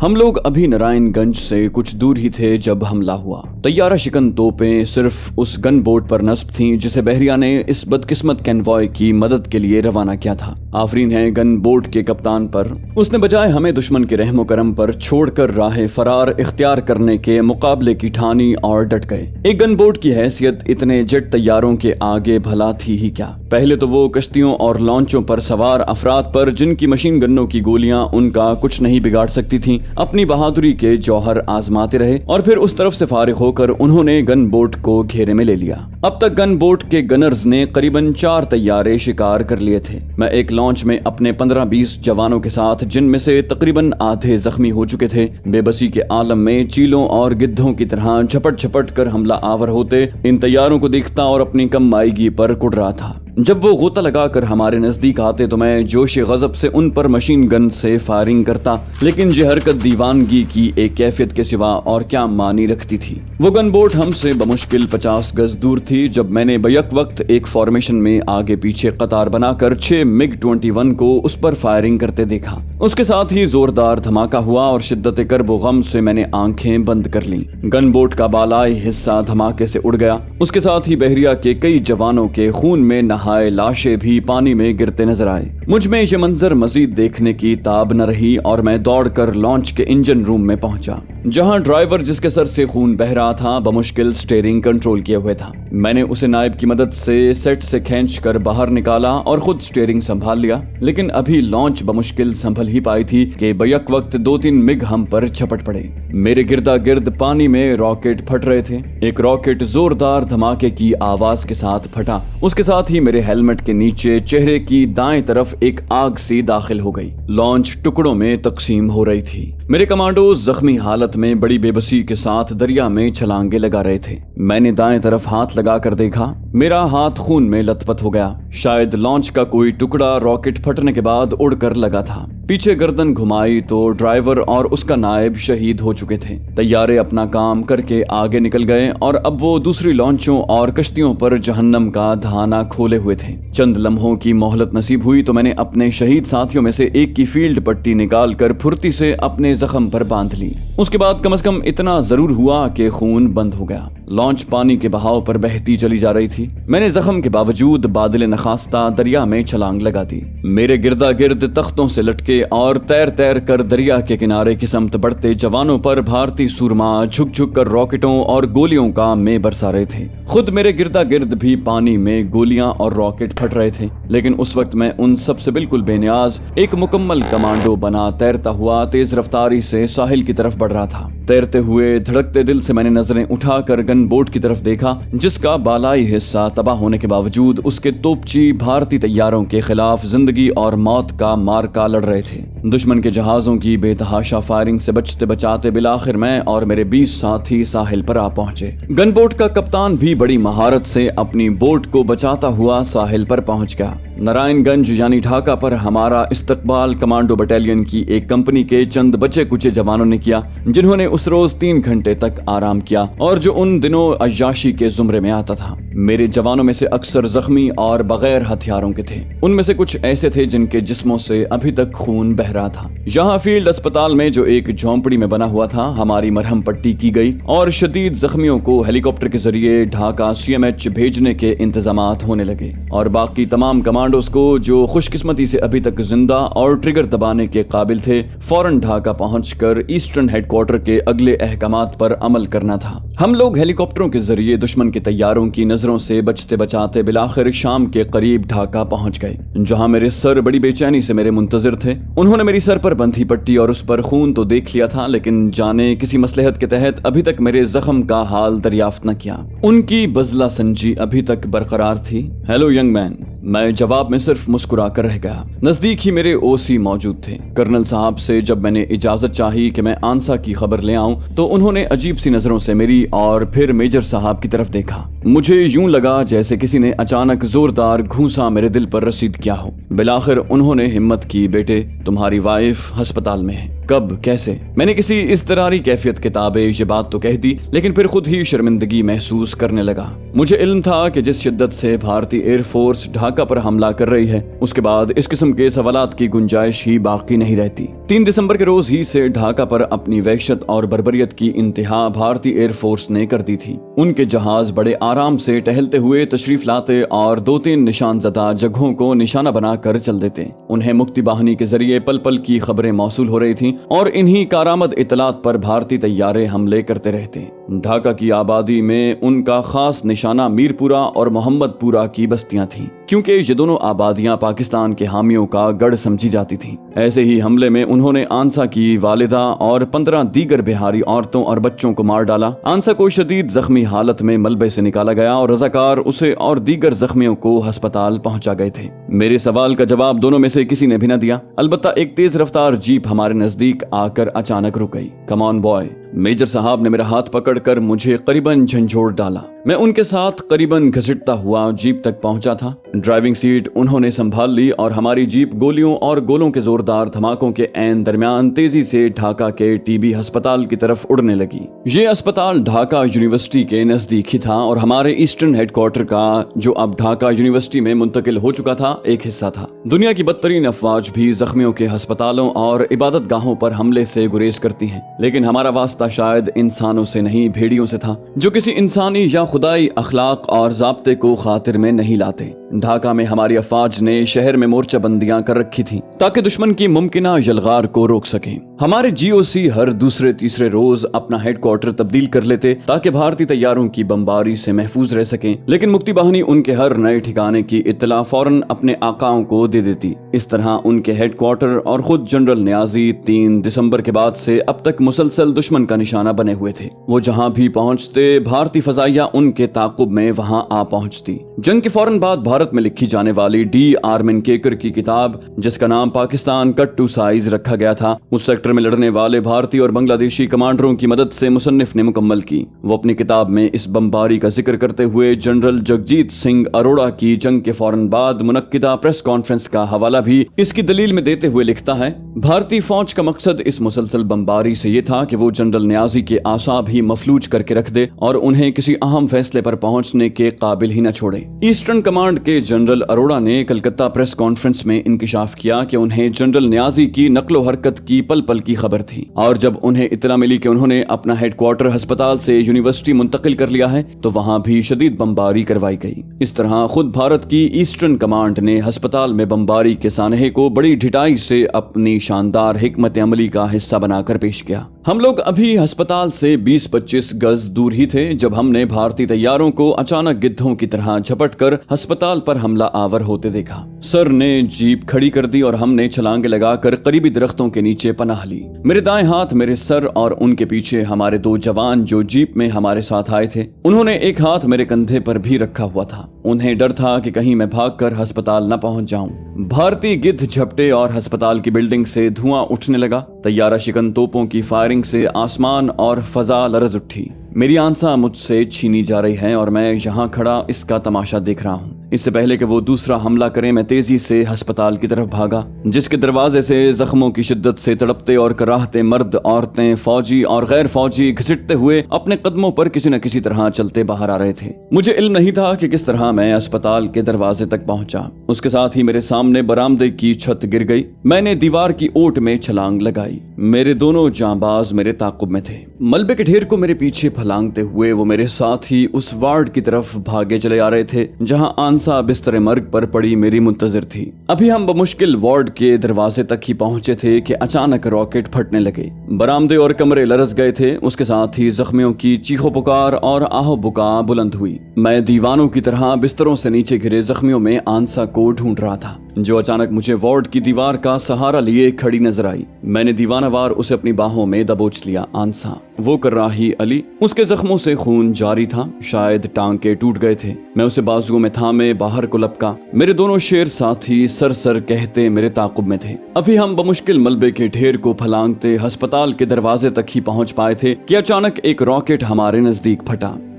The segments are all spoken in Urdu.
ہم لوگ ابھی نارائن گنج سے کچھ دور ہی تھے جب حملہ ہوا۔ طیارہ شکن توپیں صرف اس گن بوٹ پر نصب تھیں جسے بحریہ نے اس بدقسمت کنوائے کی مدد کے لیے روانہ کیا تھا۔ آفرین ہے گن بوٹ کے کپتان پر، اس نے بجائے ہمیں دشمن کے رحم و کرم پر چھوڑ کر راہ فرار اختیار کرنے کے مقابلے کی ٹھانی اور ڈٹ گئے۔ ایک گن بوٹ کی حیثیت اتنے جیٹ طیاروں کے آگے بھلا تھی ہی کیا۔ پہلے تو وہ کشتیوں اور لانچوں پر سوار افراد پر جن کی مشین گنوں کی گولیاں ان کا کچھ نہیں بگاڑ سکتی تھیں اپنی بہادری کے جوہر آزماتے رہے، اور پھر اس طرف سے فارغ ہو کر انہوں نے گن بوٹ کو گھیرے میں لے لیا۔ اب تک گن بوٹ کے گنرز نے قریباً 4 طیارے شکار کر لیے تھے۔ میں ایک لانچ میں اپنے 15-20 جوانوں کے ساتھ، جن میں سے تقریباً آدھے زخمی ہو چکے تھے، بے بسی کے عالم میں چیلوں اور گدھوں کی طرح جھپٹ جھپٹ کر حملہ آور ہوتے ان طیاروں کو دیکھتا اور اپنی کم مائیگی پر کڑ رہا تھا۔ جب وہ غوطہ لگا کر ہمارے نزدیک آتے تو میں جوش غضب سے ان پر مشین گن سے فائرنگ کرتا، لیکن یہ حرکت دیوانگی کی ایک کیفیت کے سوا اور کیا معنی رکھتی تھی۔ وہ گن بوٹ ہم سے بمشکل 50 گز دور تھی جب میں نے بیک وقت ایک فارمیشن میں آگے پیچھے قطار بنا کر 6 MiG-21 کو اس پر فائرنگ کرتے دیکھا۔ اس کے ساتھ ہی زوردار دھماکہ ہوا اور شدت کرب و غم سے میں نے آنکھیں بند کر لیں۔ گن بوٹ کا بالائی حصہ دھماکے سے اڑ گیا۔ اس کے ساتھ ہی بحریہ کے کئی جوانوں کے خون میں نہائے لاشیں بھی پانی میں گرتے نظر آئے۔ مجھ میں یہ منظر مزید دیکھنے کی تاب نہ رہی اور میں دوڑ کر لانچ کے انجن روم میں پہنچا، جہاں ڈرائیور جس کے سر سے خون بہ رہا تھا بمشکل سٹیئرنگ کنٹرول کیے ہوئے تھا۔ میں نے اسے نائب کی مدد سے سیٹ سے کھینچ کر باہر نکالا اور خود سٹیئرنگ سنبھال لیا، لیکن ابھی لانچ بمشکل سنبھل ہی پائی تھی کہ بیک وقت 2-3 MiG ہم پر جھپٹ پڑے۔ میرے گردا گرد پانی میں راکٹ پھٹ رہے تھے۔ ایک راکٹ زوردار دھماکے کی آواز کے ساتھ پھٹا، اس کے ساتھ ہی میرے ہیلمٹ کے نیچے چہرے کی دائیں طرف ایک آگ سی داخل ہو گئی۔ لانچ ٹکڑوں میں تقسیم ہو رہی تھی۔ میرے کمانڈوز زخمی حالت میں بڑی بے بسی کے ساتھ دریا میں چھلانگے لگا رہے تھے۔ میں نے دائیں طرف ہاتھ لگا کر دیکھا، میرا ہاتھ خون میں لت پت ہو گیا۔ شاید لانچ کا کوئی ٹکڑا راکٹ پھٹنے کے بعد اڑ کر لگا تھا۔ پیچھے گردن گھمائی تو ڈرائیور اور اس کا نائب شہید ہو چکے تھے۔ طیارے اپنا کام کر کے آگے نکل گئے اور اب وہ دوسری لانچوں اور کشتیوں پر جہنم کا دھانا کھولے ہوئے تھے۔ چند لمحوں کی مہلت نصیب ہوئی تو میں نے اپنے شہید ساتھیوں میں سے ایک کی فیلڈ پٹی نکال کر پھرتی سے اپنے زخم پر باندھ لی۔ اس کے بعد کم از کم اتنا ضرور ہوا کہ خون بند ہو گیا۔ لانچ پانی کے بہاؤ پر بہتی چلی جا رہی تھی۔ میں نے زخم کے باوجود بادل نخواستہ دریا میں چھلانگ لگا دی۔ میرے گردا گرد تختوں سے لٹکے اور تیر تیر کر دریا کے کنارے کی سمت بڑھتے جوانوں پر بھارتی سورما جھک جھک کر راکٹوں اور گولیوں کا مے برسا رہے تھے۔ خود میرے گردا گرد بھی پانی میں گولیاں اور راکٹ پھٹ رہے تھے، لیکن اس وقت میں ان سب سے بالکل بے نیاز ایک مکمل کمانڈو بنا تیرتا ہوا تیز رفتاری سے ساحل کی طرف بڑھ رہا تھا۔ تیرتے ہوئے دھڑکتے دل سے میں نے نظریں اٹھا کر گن بوٹ کی طرف دیکھا، جس کا بالائی حصہ تباہ ہونے کے باوجود اس کے توپچی بھارتی طیاروں کے خلاف زندگی اور موت کا مارکا لڑ رہے تھے۔ دشمن کے جہازوں کی بے تحاشا فائرنگ سے بچتے بچاتے بالآخر میں اور میرے 20 ساتھی ساحل پر آ پہنچے۔ گن بوٹ کا کپتان بھی بڑی مہارت سے اپنی بوٹ کو بچاتا ہوا ساحل پر پہنچ گیا۔ نارائن گنج یعنی ڈھاکہ پر ہمارا استقبال کمانڈو بٹالین کی ایک کمپنی کے چند بچے کچے جوانوں نے کیا، جنہوں نے اس روز 3 گھنٹے تک آرام کیا اور جو ان دنوں عیاشی کے زمرے میں آتا تھا۔ میرے جوانوں میں سے اکثر زخمی اور بغیر ہتھیاروں کے تھے۔ ان میں سے کچھ ایسے تھے جن کے جسموں سے ابھی تک خون بہ رہا تھا۔ یہاں فیلڈ اسپتال میں جو ایک جھونپڑی میں بنا ہوا تھا، ہماری مرہم پٹی کی گئی اور شدید زخمیوں کو ہیلی کاپٹر کے ذریعے ڈھاکہ CMH بھیجنے کے انتظامات ہونے لگے، اور باقی تمام کمانڈوز کو جو خوش قسمتی سے ابھی تک زندہ اور ٹریگر دبانے کے قابل تھے فوراً ڈھاکہ پہنچ کر ایسٹرن ہیڈ کوارٹر کے اگلے احکامات پر عمل کرنا تھا۔ ہم لوگ ہیلی کاپٹروں کے ذریعے دشمن کے طیاروں کی نظروں سے بچتے بچاتے بالآخر شام کے قریب ڈھاکہ پہنچ گئے، جہاں میرے سر بڑی بے چینی سے میرے منتظر تھے۔ انہوں نے میری سر پر بندھی پٹی اور اس پر خون تو دیکھ لیا تھا، لیکن جانے کسی مصلحت کے تحت ابھی تک میرے زخم کا حال دریافت نہ کیا۔ ان کی بزلہ سنجی ابھی تک برقرار تھی۔ ہیلو ینگ مین، میں جواب میں صرف مسکرا کر رہ گیا۔ نزدیک ہی میرے OC موجود تھے۔ کرنل صاحب سے جب میں نے اجازت چاہی کہ میں آنسا کی خبر لے آؤں تو انہوں نے عجیب سی نظروں سے میری اور پھر میجر صاحب کی طرف دیکھا۔ مجھے یوں لگا جیسے کسی نے اچانک زوردار گھونسا میرے دل پر رسید کیا ہو۔ بالآخر انہوں نے ہمت کی، بیٹے تمہاری وائف ہسپتال میں ہے۔ کب، کیسے؟ میں نے کسی اضطراری کیفیت کے تابع یہ بات تو کہہ دی، لیکن پھر خود ہی شرمندگی محسوس کرنے لگا۔ مجھے علم تھا کہ جس شدت سے بھارتی ایئر فورس ڈھاکہ پر حملہ کر رہی ہے اس کے بعد اس قسم کے سوالات کی گنجائش ہی باقی نہیں رہتی۔ 3 دسمبر کے روز ہی سے ڈھاکہ پر اپنی وحشت اور بربریت کی انتہا بھارتی ایئر فورس نے کر دی تھی۔ ان کے جہاز بڑے آرام سے ٹہلتے ہوئے تشریف لاتے اور 2-3 نشان زدہ جگہوں کو نشانہ بنا کر چل دیتے۔ انہیں مکتی باہنی کے ذریعے پل پل کی خبریں موصول ہو رہی تھیں اور انہی کارآمد اطلاعات پر بھارتی طیارے حملے کرتے رہتے۔ ڈھاکہ کی آبادی میں ان کا خاص نشانہ میر پورہ اور محمد پورہ کی بستیاں تھیں، کیونکہ یہ دونوں آبادیاں پاکستان کے حامیوں کا گڑھ سمجھی جاتی تھیں۔ ایسے ہی حملے میں انہوں نے آنسا کی والدہ اور 15 دیگر بہاری عورتوں اور بچوں کو مار ڈالا۔ آنسا کو شدید زخمی حالت میں ملبے سے نکالا گیا اور رضاکار اسے اور دیگر زخمیوں کو ہسپتال پہنچا گئے تھے۔ میرے سوال کا جواب دونوں میں سے کسی نے بھی نہ دیا، البتہ ایک تیز رفتار جیپ ہمارے نزدیک آ کر اچانک رک گئی۔ کم آن بوائے، میجر صاحب نے میرا ہاتھ پکڑ کر مجھے قریباً جھنجھوڑ ڈالا۔ میں ان کے ساتھ قریباً گھسٹتا ہوا جیپ تک پہنچا تھا۔ ڈرائیونگ سیٹ انہوں نے سنبھال لی اور ہماری جیپ گولیوں اور گولوں کے زوردار دھماکوں کے عین درمیان تیزی سے ڈھاکہ کے ٹی بی ہسپتال کی طرف اڑنے لگی۔ یہ ہسپتال ڈھاکہ یونیورسٹی کے نزدیک ہی تھا اور ہمارے ایسٹرن ہیڈ کوارٹر کا، جو اب ڈھاکہ یونیورسٹی میں منتقل ہو چکا تھا، ایک حصہ تھا۔ دنیا کی بدترین افواج بھی زخمیوں کے ہسپتالوں اور عبادت گاہوں پر حملے سے گریز کرتی ہیں، لیکن ہمارا واسطہ شاید انسانوں سے نہیں، بھیڑیوں سے تھا، جو کسی انسانی یا خدائی اخلاق اور ضابطے کو خاطر میں نہیں لاتے۔ ڈھاکہ میں ہماری افواج نے شہر میں مورچہ بندیاں کر رکھی تھیں تاکہ دشمن کی ممکنہ یلغار کو روک سکیں۔ ہمارے جی او سی ہر دوسرے تیسرے روز اپنا ہیڈ کوارٹر تبدیل کر لیتے تاکہ بھارتی طیاروں کی بمباری سے محفوظ رہ سکیں، لیکن مکتی باہنی ان کے ہر نئے ٹھکانے کی اطلاع فوراً اپنے آقاؤں کو دے دیتی۔ اس طرح ان کے ہیڈ کوارٹر اور خود جنرل نیازی 3 دسمبر کے بعد سے اب تک مسلسل دشمن کا نشانہ بنے ہوئے تھے۔ وہ جہاں بھی پہنچتے بھارتی فضائیہ ان کے تعاقب میں وہاں آ پہنچتی۔ جنگ کے فوراً بعد بھارت میں لکھی جانے والی ڈی آرمن کیکر کی کتاب، جس کا نام پاکستان کٹ ٹو سائز رکھا گیا تھا، اس سیکٹر میں لڑنے والے بھارتی اور بنگلہ دیشی کمانڈروں کی مدد سے مصنف نے مکمل کی۔ وہ اپنی کتاب میں اس بمباری کا ذکر کرتے ہوئے جنرل جگجیت سنگھ اروڑا کی جنگ کے فوراً بعد منعقدہ پریس کانفرنس کا حوالہ بھی اس کی دلیل میں دیتے ہوئے لکھتا ہے، بھارتی فوج کا مقصد اس مسلسل بمباری سے یہ تھا کہ وہ جنرل نیازی کے اعصاب ہی مفلوج کر کے رکھ دے اور انہیں کسی اہم فیصلے پر پہنچنے کے قابل ہی نہ چھوڑے۔ ایسٹرن کمانڈ کے جنرل اروڑا نے کلکتہ پریس کانفرنس میں انکشاف کیا کہ انہیں جنرل نیازی کی نقل و حرکت کی پل پل کی خبر تھی، اور جب انہیں اطلاع ملی کہ انہوں نے اپنا ہیڈ کوارٹر ہسپتال سے یونیورسٹی منتقل کر لیا ہے تو وہاں بھی شدید بمباری کروائی گئی۔ اس طرح خود بھارت کی ایسٹرن کمانڈ نے ہسپتال میں بمباری کے سانحے کو بڑی ڈھٹائی سے اپنی شاندار حکمت عملی کا حصہ بنا کر پیش کیا۔ ہم لوگ ابھی ہسپتال سے 20-25 گز دور ہی تھے جب ہم نے بھارتی طیاروں کو اچانک گدھوں کی طرح جھپٹ کر ہسپتال پر حملہ آور ہوتے دیکھا۔ سر نے جیپ کھڑی کر دی اور ہم نے چھلانگیں لگا کر قریبی درختوں کے نیچے پناہ لی۔ میرے دائیں ہاتھ میرے سر اور ان کے پیچھے ہمارے 2 جوان جو جیپ میں ہمارے ساتھ آئے تھے، انہوں نے ایک ہاتھ میرے کندھے پر بھی رکھا ہوا تھا۔ انہیں ڈر تھا کہ کہیں میں بھاگ کر ہسپتال نہ پہنچ جاؤں۔ بھارتی گدھ جھپٹے اور ہسپتال کی بلڈنگ سے دھواں اٹھنے لگا۔ طیارہ شکن توپوں کی فائرنگ سے آسمان اور فضا لرز اٹھی۔ میری آنسا مجھ سے چھینی جا رہی ہیں اور میں یہاں کھڑا اس کا تماشا دیکھ رہا ہوں۔ اس سے پہلے کہ وہ دوسرا حملہ کریں میں تیزی سے ہسپتال کی طرف بھاگا، جس کے دروازے سے زخموں کی شدت سے تڑپتے اور کراہتے مرد، عورتیں، فوجی اور غیر فوجی گھسٹتے ہوئے اپنے قدموں پر کسی نہ کسی طرح چلتے باہر آ رہے تھے۔ مجھے علم نہیں تھا کہ کس طرح میں اسپتال کے دروازے تک پہنچا۔ اس کے ساتھ ہی میرے سامنے برآمدے کی چھت گر گئی۔ میں نے دیوار کی اوٹ میں چھلانگ لگائی۔ میرے دونوں جانباز میرے تعاقب میں تھے۔ ملبے کے ڈھیر کو میرے پیچھے پھلانگتے ہوئے وہ میرے ساتھ ہی اس وارڈ کی طرف بھاگے چلے آ رہے تھے جہاں آنسا بستر مرگ پر پڑی میری منتظر تھی۔ ابھی ہم بمشکل وارڈ کے دروازے تک ہی پہنچے تھے کہ اچانک راکٹ پھٹنے لگے۔ برآمدے اور کمرے لرز گئے تھے۔ اس کے ساتھ ہی زخمیوں کی چیخو پکار اور آہو بکا بلند ہوئی۔ میں دیوانوں کی طرح بستروں سے نیچے گرے زخمیوں میں آنسا کو ڈھونڈ رہا تھا، جو اچانک مجھے وارڈ کی دیوار کا سہارا لیے کھڑی نظر آئی۔ میں نے دیوانہ وار اسے اپنی باہوں میں دبوچ لیا۔ آنسا، وہ کراہی علی، اس کے زخموں سے خون جاری تھا، شاید ٹانکے ٹوٹ گئے تھے۔ میں اسے بازو میں تھامے باہر کو لپکا۔ میرے دونوں شیر ساتھی سر سر کہتے میرے تعاقب میں تھے۔ ابھی ہم بمشکل ملبے کے ڈھیر کو پھلانگتے ہسپتال کے دروازے تک ہی پہنچ پائے تھے کہ اچانک ایک راکٹ ہمارے نزدیک پھٹا۔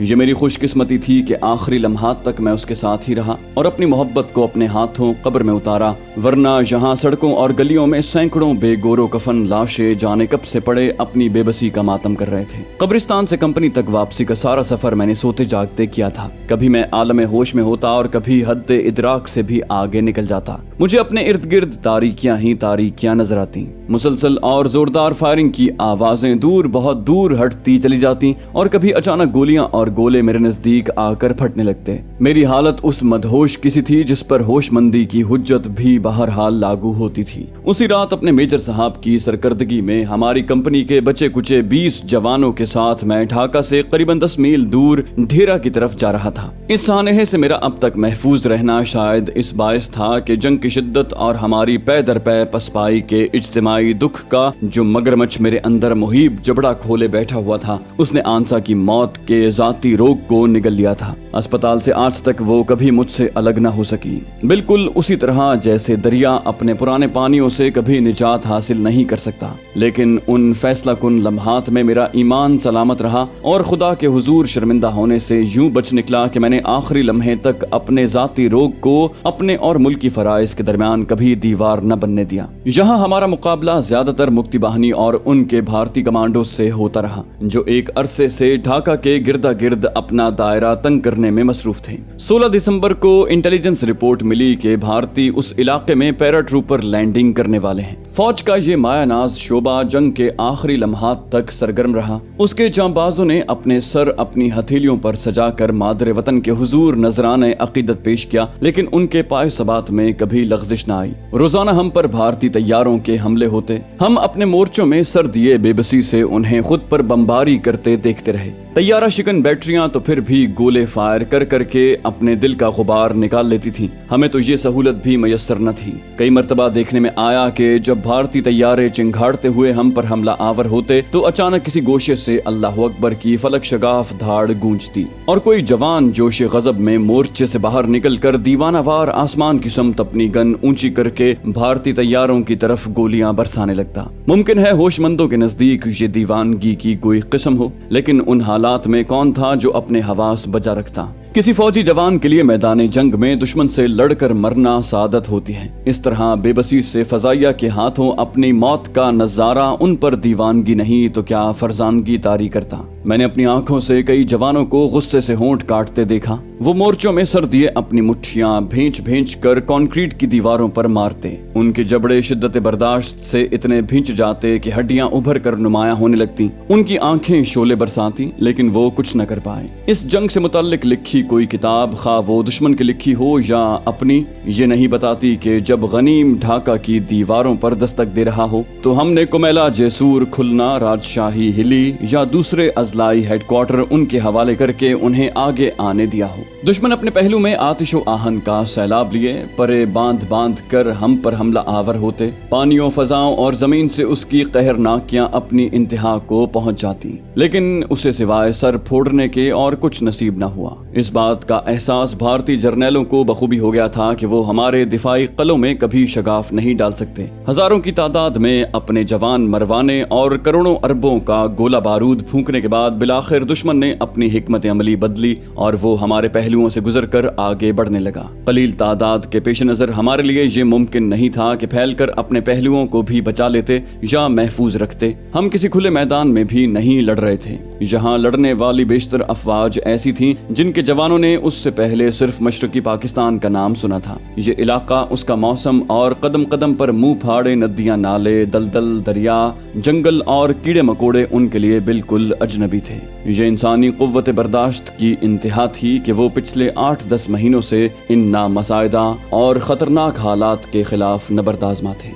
یہ میری خوش قسمتی تھی کہ آخری لمحات تک میں اس کے ساتھ ہی رہا اور اپنی محبت کو اپنے ہاتھوں قبر میں اتارا، ورنہ یہاں سڑکوں اور گلیوں میں سینکڑوں بے گورو کفن لاشیں جانے کب سے پڑے اپنی بے بسی کا ماتم کر رہے تھے۔ قبرستان سے کمپنی تک واپسی کا سارا سفر میں نے سوتے جاگتے کیا تھا۔ کبھی میں عالم ہوش میں ہوتا اور کبھی حد ادراک سے بھی آگے نکل جاتا۔ مجھے اپنے ارد گرد تاریکیاں ہی تاریکیاں نظر آتی، مسلسل اور زوردار فائرنگ کی آوازیں دور بہت دور ہٹتی چلی جاتی اور کبھی اچانک گولیاں اور گولے میرے نزدیک آ کر پھٹنے لگتے۔ میری حالت اس مدہوش کسی تھی جس پر ہوش مندی کی حجت بھی بہرحال لاگو ہوتی تھی۔ اسی رات اپنے میجر صاحب کی سرکردگی میں ہماری کمپنی کے بچے کچے 20 جوانوں کے ساتھ میں ڈھاکہ سے قریباً 10 میل دور ڈھیرا کی طرف جا رہا تھا۔ اس سانحے سے میرا اب تک محفوظ رہنا شاید اس باعث تھا کہ جنگ کی شدت اور ہماری پے در پے پسپائی کے اجتماعی دکھ کا جو مگرمچھ میرے اندر محیب جبڑا کھولے بیٹھا ہوا تھا، اس نے آنسا کی موت کے ذاتی روگ کو نگل لیا تھا۔ اسپتال سے آج تک وہ کبھی مجھ سے الگ نہ ہو سکی، بالکل اسی طرح جیسے دریا اپنے پرانے پانیوں سے کبھی نجات حاصل نہیں کر سکتا۔ لیکن ان فیصلہ کن لمحات میں میرا ایمان سلامت رہا اور خدا کے حضور شرمندہ ہونے سے یوں بچ نکلا کہ میں نے آخری لمحے تک اپنے ذاتی روگ کو اپنے اور ملکی فرائض کے درمیان کبھی دیوار نہ بننے دیا۔ یہاں ہمارا مقابلہ زیادہ تر مکتی باہنی اور ان کے بھارتی کمانڈو سے ہوتا رہا، جو ایک عرصے سے ڈھاکہ کے گردا گرد اپنا دائرہ تنگ کرنے میں مصروف تھے۔ 16 دسمبر کو انٹیلیجنس رپورٹ ملی کہ بھارتی اس علاقے میں پیرا ٹروپر لینڈنگ کرنے والے ہیں۔ فوج کا یہ مایہ ناز شعبہ جنگ کے آخری لمحات تک سرگرم رہا۔ اس کے جانبازوں نے اپنے سر اپنی ہتھیلیوں پر سجا کر مادر وطن کے حضور نذرانہ عقیدت پیش کیا، لیکن ان کے پائے ثبات میں کبھی لغزش نہ آئی۔ روزانہ ہم پر بھارتی طیاروں کے حملے ہوتے، ہم اپنے مورچوں میں سر دیے بے بسی سے انہیں خود پر بمباری کرتے دیکھتے رہے۔ طیارہ شکن بیٹریاں تو پھر بھی گولے فائر کر کر کے اپنے دل کا غبار نکال لیتی تھیں، ہمیں تو یہ سہولت بھی میسر نہ تھی۔ کئی مرتبہ دیکھنے میں آیا کہ جب بھارتی طیارے چنگھاڑتے ہوئے ہم پر حملہ آور ہوتے تو اچانک کسی گوشے سے اللہ اکبر کی فلک شگاف دھاڑ گونجتی اور کوئی جوان جوش غضب میں مورچے سے باہر نکل کر دیوانہ وار آسمان کی سمت اپنی گن اونچی کر کے بھارتی طیاروں کی طرف گولیاں برسانے لگتا۔ ممکن ہے ہوش مندوں کے نزدیک یہ دیوانگی کی کوئی قسم ہو، لیکن ان حالات میں کون تھا جو اپنے حواس بجا رکھتا؟ کسی فوجی جوان کے لیے میدان جنگ میں دشمن سے لڑ کر مرنا سعادت ہوتی ہے۔ اس طرح بے بسی سے فضائیہ کے ہاتھوں اپنی موت کا نظارہ ان پر دیوانگی نہیں تو کیا فرزانگی طاری کرتا۔ میں نے اپنی آنکھوں سے کئی جوانوں کو غصے سے ہونٹ کاٹتے دیکھا۔ وہ مورچوں میں سر دیے اپنی مٹھیاں بھینچ بھینچ کر کنکریٹ کی دیواروں پر مارتے۔ ان کے جبڑے شدت برداشت سے اتنے بھینچ جاتے کہ ہڈیاں ابھر کر نمایاں ہونے لگتی۔ ان کی آنکھیں شعلے برساتی، لیکن وہ کچھ نہ کر پائے۔ اس جنگ سے متعلق لکھی کوئی کتاب، خواہ وہ دشمن کی لکھی ہو یا اپنی، یہ نہیں بتاتی کہ جب غنیم ڈھاکہ کی دیواروں پر دستک دے رہا ہو تو ہم نے کمیلا جیسور کھلنا، راجشاہی ہلی یا دوسرے اضلاعی ہیڈ کوارٹر ان کے حوالے کر کے انہیں آگے آنے دیا ہو۔ دشمن اپنے پہلو میں آتش و آہن کا سیلاب لیے پرے باندھ باندھ کر ہم پر حملہ آور ہوتے۔ پانیوں، فضاؤں اور زمین سے اس کی قہرناکیاں اپنی انتہا کو پہنچ جاتی، لیکن اسے سوائے سر پھوڑنے کے اور کچھ نصیب نہ ہوا۔ اس بات کا احساس بھارتی جرنیلوں کو بخوبی ہو گیا تھا کہ وہ ہمارے دفاعی قلعوں میں کبھی شگاف نہیں ڈال سکتے۔ ہزاروں کی تعداد میں اپنے جوان مروانے اور کروڑوں اربوں کا گولہ بارود پھونکنے کے بعد بالآخر دشمن نے اپنی حکمت عملی بدلی اور وہ ہمارے پہلوؤں سے گزر کر آگے بڑھنے لگا۔ قلیل تعداد کے پیش نظر ہمارے لیے یہ ممکن نہیں تھا کہ پھیل کر اپنے پہلوؤں کو بھی بچا لیتے یا محفوظ رکھتے۔ ہم کسی کھلے میدان میں بھی نہیں لڑ رہے تھے۔ یہاں لڑنے والی بیشتر افواج ایسی تھیں جن کے جوانوں نے اس سے پہلے صرف مشرقی پاکستان کا نام سنا تھا۔ یہ علاقہ، اس کا موسم اور قدم قدم پر منہ پھاڑے ندیاں، نالے، دلدل، دریا، جنگل اور کیڑے مکوڑے ان کے لیے بالکل اجنبی تھے۔ یہ انسانی قوت برداشت کی انتہا تھی کہ وہ پچھلے 8-10 مہینوں سے ان نامساعدہ اور خطرناک حالات کے خلاف نبردآزما تھے۔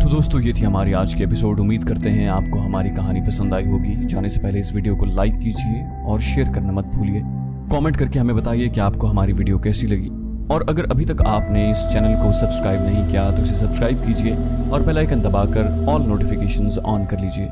تو دوستو، یہ تھی ہماری آج کی ایپیسوڈ۔ امید کرتے ہیں آپ کو ہماری کہانی پسند آئی ہوگی۔ جانے سے پہلے اس ویڈیو کو لائک کیجئے اور شیئر کرنا مت بھولیے۔ کامنٹ کر کے ہمیں بتائیے کہ آپ کو ہماری ویڈیو کیسی لگی، اور اگر ابھی تک آپ نے اس چینل کو سبسکرائب نہیں کیا تو اسے سبسکرائب کیجئے اور بیل آئیکن دبا کر آل نوٹیفیکیشنز آن کر لیجئے۔